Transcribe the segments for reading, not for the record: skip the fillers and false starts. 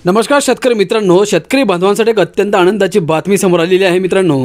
नमस्कार शेतकरी मित्रांनो, शेतकरी बांधवांसाठी एक अत्यंत आनंदाची बातमी समोर आलेली आहे मित्रांनो।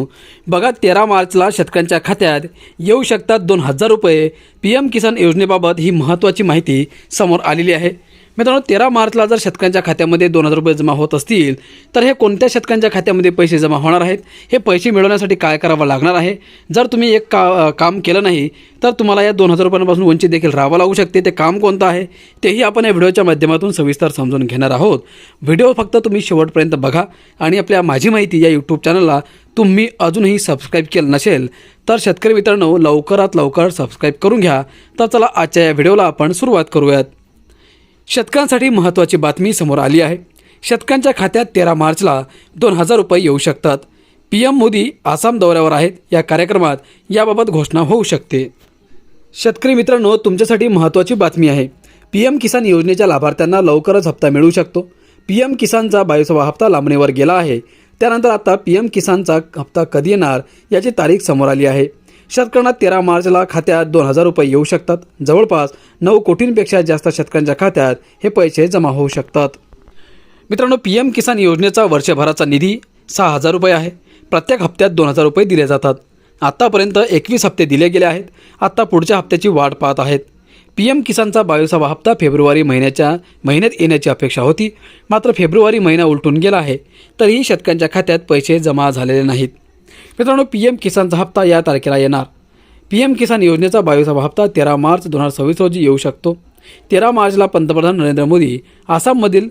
बघा 13 मार्चला शेतकऱ्यांच्या खात्यात येऊ शकतात 2000 रुपये। PM किसान योजनेबाबत ही महत्त्वाची माहिती समोर आलेली आहे मित्रांनो। 13 मार्चला जर शेतकऱ्यांच्या खात्यामध्ये 2000 रुपये जमा होत असतील तर हे कोणत्या शेतकऱ्यांच्या खात्यामध्ये पैसे जमा होणार आहेत, हे पैसे मिळवण्यासाठी काय करावं लागणार आहे। जर तुम्ही एक काम केलं नाही तर तुम्हाला या 2000 रुपयांपासून वंचित देखील राहावं लागू शकते। ते काम कोणतं आहे तेही आपण या व्हिडिओच्या माध्यमातून सविस्तर समजून घेणार आहोत। व्हिडिओ फक्त तुम्ही शेवटपर्यंत बघा आणि आपल्या माझी माहिती या यूट्यूब चॅनलला तुम्ही अजूनही सबस्क्राईब केलं नसेल तर शेतकरी मित्रांनो लवकरात लवकर सबस्क्राईब करून घ्या। तर चला आजच्या या व्हिडिओला आपण सुरुवात करूयात। शेतकऱ्यांसाठी महत्त्वाची बातमी समोर आली आहे। शेतकऱ्यांच्या खात्यात 13 मार्चला 2000 रुपये येऊ शकतात। PM मोदी आसाम दौऱ्यावर आहेत। या कार्यक्रमात याबाबत घोषणा होऊ शकते। शेतकरी मित्रांनो, तुमच्यासाठी महत्त्वाची बातमी आहे। PM किसान योजनेच्या लाभार्थ्यांना लवकरच हप्ता मिळू शकतो। PM किसानचा 22वा हप्ता लांबणीवर गेला आहे। त्यानंतर आता PM किसानचा हप्ता कधी येणार याची तारीख समोर आली आहे। शेतकऱ्यांना 13 मार्चला खात्यात 2000 रुपये येऊ शकतात। जवळपास 9 कोटींपेक्षा जास्त शेतकऱ्यांच्या खात्यात हे पैसे जमा होऊ शकतात। मित्रांनो, PM किसान योजनेचा वर्षभराचा निधी 6000 रुपये आहे। प्रत्येक हप्त्यात 2000 रुपये दिले जातात। आतापर्यंत 21 हप्ते दिले गेले आहेत। आता पुढच्या हप्त्याची वाट पाहत आहेत। PM किसानचा 22वा हप्ता फेब्रुवारी महिन्यात येण्याची अपेक्षा होती, मात्र फेब्रुवारी महिना उलटून गेला आहे तरीही शेतकऱ्यांच्या खात्यात पैसे जमा झालेले नाहीत। मित्रांनो, PM किसानचा हप्ता या तारखेला येणार। PM किसान योजनेचा 22वा हप्ता 13 मार्च 2026 रोजी येऊ शकतो। 13 मार्चला पंतप्रधान नरेंद्र मोदी आसाममधील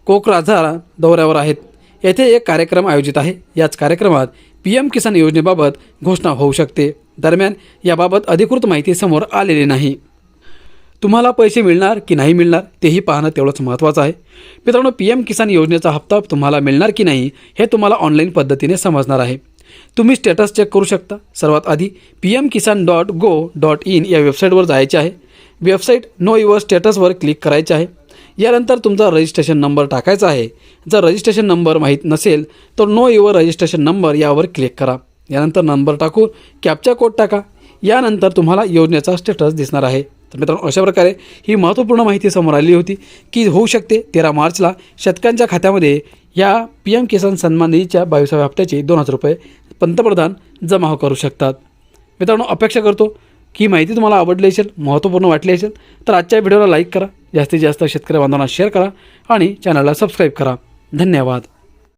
कोकराझार दौऱ्यावर आहेत। येथे एक कार्यक्रम आयोजित आहे। याच कार्यक्रमात PM किसान योजनेबाबत घोषणा होऊ शकते। दरम्यान याबाबत अधिकृत माहिती समोर आलेली नाही। तुम्हाला पैसे मिळणार की नाही मिळणार तेही पाहणं तेवढंच महत्त्वाचं आहे। मित्रांनो, PM किसान योजनेचा हप्ता तुम्हाला मिळणार की नाही हे तुम्हाला ऑनलाईन पद्धतीने समजणार आहे। तुम्ही स्टेटस चेक करू शकता। सर्वात आधी pmkisan.go.in या वेबसाईटवर जायचे आहे। वेबसाईट नो युअर स्टेटसवर क्लिक करायचे आहे। यानंतर तुमचा रजिस्ट्रेशन नंबर टाकायचा आहे। जर रजिस्ट्रेशन नंबर माहीत नसेल तर नो युअर रजिस्ट्रेशन नंबर यावर क्लिक करा। यानंतर नंबर टाकून कॅप्चा कोड टाका। यानंतर तुम्हाला योजनेचा स्टेटस दिसणार आहे। तर मित्रांनो, अशा प्रकारे ही महत्त्वपूर्ण माहिती समोर आली होती की होऊ शकते 13 मार्चला शेतकऱ्यांच्या खात्यामध्ये या PM किसान सन्मान निधीच्या 22व्या हप्त्याचे 2000 रुपये पंतप्रधान जमा करू शकतात। मित्रांनो, अपेक्षा करतो की माहिती तुम्हाला आवडली असेल, महत्त्वपूर्ण वाटली असेल तर आजच्या व्हिडिओला लाईक करा, जास्तीत जास्त शेतकरी बांधवांना शेअर करा आणि चॅनलला सबस्क्राईब करा। धन्यवाद।